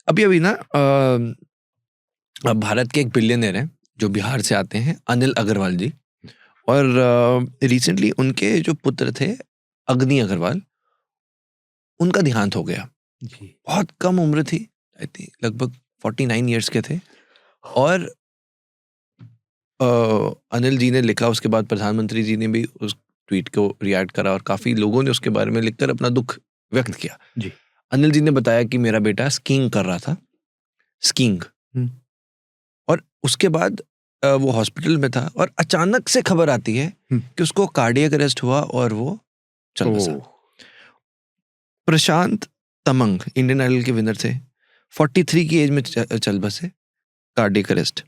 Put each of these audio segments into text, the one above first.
अभी अभी ना भारत के एक बिलियनर हैं जो बिहार से आते हैं, अनिल अग्रवाल जी। और रिसेंटली उनके जो पुत्र थे, अग्नि अग्रवाल, उनका देहांत हो गया। जी। बहुत कम उम्र थी, आई थिंक लगभग 49 ईयर्स के थे। और अनिल जी ने लिखा, उसके बाद प्रधानमंत्री जी ने भी उस ट्वीट को रिएक्ट करा और काफ़ी लोगों ने उसके बारे में लिखकर अपना दुख व्यक्त किया। जी। अनिल जी ने बताया कि मेरा बेटा स्कीइंग कर रहा था, स्कीइंग, हुँ। और उसके बाद वो हॉस्पिटल में था और अचानक से खबर आती है हुँ। कि उसको कार्डियक अरेस्ट हुआ और वो चल बसा। ओह! प्रशांत तमंग इंडियन आइडल के विनर थे, 43 की एज में चल बसे, कार्डियक अरेस्ट।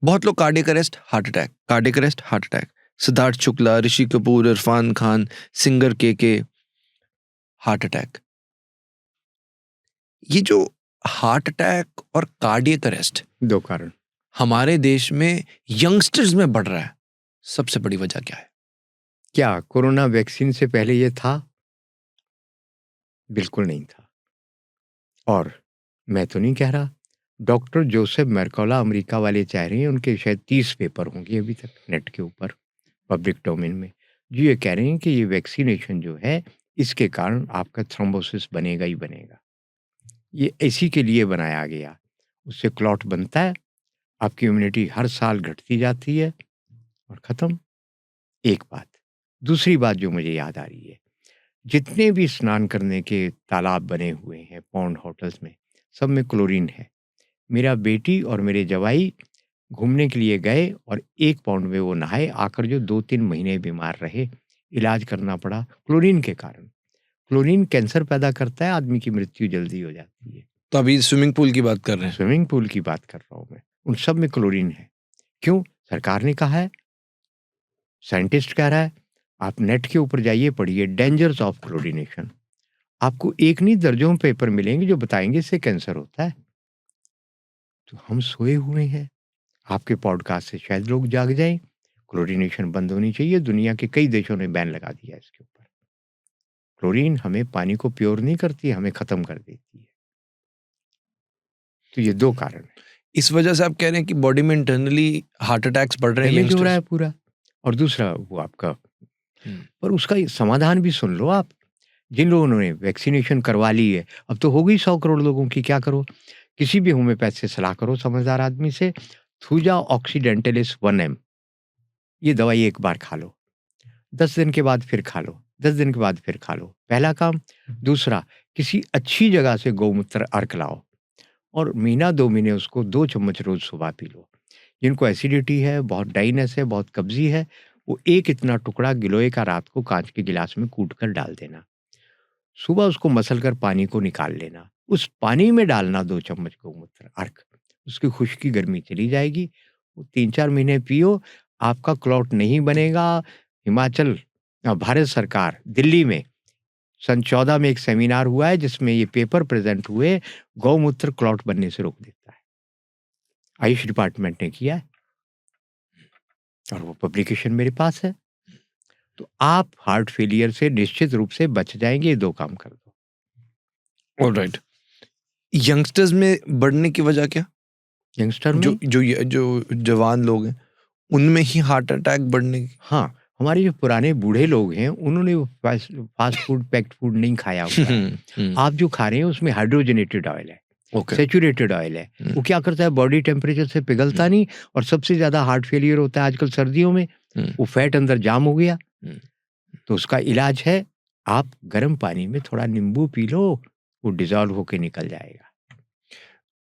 बहुत लोग cardiac arrest, heart attack, cardiac arrest, heart attack. Siddharth Shukla, Rishi Kapoor, Irfan Khan, singer के, हार्ट अटैक। ये जो हार्ट अटैक और कार्डियक अरेस्ट 2 कारण। हमारे देश में यंगस्टर्स में बढ़ रहा है, सबसे बड़ी वजह क्या है? क्या कोरोना वैक्सीन से पहले ये था? बिल्कुल नहीं था। और मैं तो नहीं कह रहा, डॉक्टर जोसेफ मेरकोला अमेरिका वाले चाह रहे हैं, उनके शायद 30 पेपर होंगे अभी तक नेट के ऊपर, पब्लिक डोमेन में। जो ये कह रहे हैं कि ये वैक्सीनेशन जो है, इसके कारण आपका थ्रोम्बोसिस बनेगा ही बनेगा। ये इसी के लिए बनाया गया। उससे क्लॉट बनता है, आपकी इम्यूनिटी हर साल घटती जाती है और ख़त्म। एक बात। दूसरी बात जो मुझे याद आ रही है, जितने भी स्नान करने के तालाब बने हुए हैं पॉन्ड होटल्स में, सब में क्लोरीन है। मेरा बेटी और मेरे जवाई घूमने के लिए गए और 1 पॉन्ड में वो नहाए, आकर जो 2-3 महीने बीमार रहे, इलाज करना पड़ा क्लोरीन के कारण। क्लोरीन कैंसर पैदा करता है, आदमी की मृत्यु जल्दी हो जाती है। तो अभी स्विमिंग पूल की बात कर रहे हैं। स्विमिंग पूल की बात कर रहा हूँ मैं, उन सब में क्लोरीन है। क्यों? सरकार ने कहा है, साइंटिस्ट कह रहा है, आप नेट के ऊपर जाइए, पढ़िए डेंजर्स ऑफ क्लोरीनेशन। आपको एक नहीं दर्जनों पेपर मिलेंगे जो बताएंगे इससे कैंसर होता है। तो हम सोए हुए हैं। आपके पॉडकास्ट से शायद लोग जाग जाएं। क्लोरीनेशन बंद होनी चाहिए। दुनिया के कई देशों ने बैन लगा दिया है इसके ऊपर। क्लोरीन हमें पानी को प्योर नहीं करती, हमें खत्म कर देती है। तो ये 2 कारण है। इस वजह से आप कह रहे हैं कि बॉडी में इंटरनली हार्ट अटैक्स बढ़ रहे हैं डैमेज हो रहा यंगस्टर्स? है पूरा। और दूसरा वो आपका, हम्म, पर उसका ये समाधान भी सुन लो आप। जिन लोगों ने वैक्सीनेशन करवा ली है, अब तो हो गई 100 करोड़ लोगों की, क्या करो? किसी भी होम्योपैथ से सलाह करो, समझदार आदमी से। थूजा ऑक्सीडेंटलिस 1M, ये दवाई एक बार खा लो, 10 दिन के बाद फिर खा लो, 10 दिन के बाद फिर खा लो। पहला काम। दूसरा, किसी अच्छी जगह से गौमूत्र अर्क लाओ और महीना 2 महीने उसको 2 चम्मच रोज़ सुबह पी लो। जिनको एसिडिटी है, बहुत ड्राइनेस है, बहुत कब्ज़ी है, वो एक इतना टुकड़ा गिलोय का रात को काँच के गिलास में कूट कर डाल देना। सुबह उसको मसल कर पानी को निकाल लेना। उस पानी में डालना 2 चम्मच गौमूत्र अर्क। उसकी खुश्की गर्मी चली जाएगी। वो 3-4 महीने पियो, आपका क्लॉट नहीं बनेगा। हिमाचल भारत सरकार दिल्ली में सन 14 में एक सेमिनार हुआ है जिसमें ये पेपर प्रेज़ेंट हुए, गौमूत्र क्लॉट बनने से रोक देता है। आयुष डिपार्टमेंट ने किया है और वो पब्लिकेशन मेरे पास है। तो आप हार्ट फेलियर से निश्चित रूप से बच जाएँगे, ये 2 काम कर दो। ऑलराइट। यंगस्टर्स में बढ़ने की वजह क्या? यंगस्टर जो में जो ये जो जवान लोग हैं, उनमें ही हार्ट अटैक बढ़ने की? हाँ, हमारे जो पुराने बूढ़े लोग हैं, उन्होंने वो फास्ट फूड, पैक्ड फूड नहीं खाया हुआ है। आप जो खा रहे हैं, उसमें हाइड्रोजनेटेड ऑयल है, ओके। सैचुरेटेड ऑयल है। वो क्या करता है, बॉडी टेम्परेचर से पिघलता नहीं और सबसे ज़्यादा हार्ट फेलियर होता है आजकल सर्दियों में। वो फैट अंदर जाम हो गया। तो उसका इलाज है, आप गर्म पानी में थोड़ा नींबू पी लो, वो डिज़ॉल्व होके निकल जाएगा।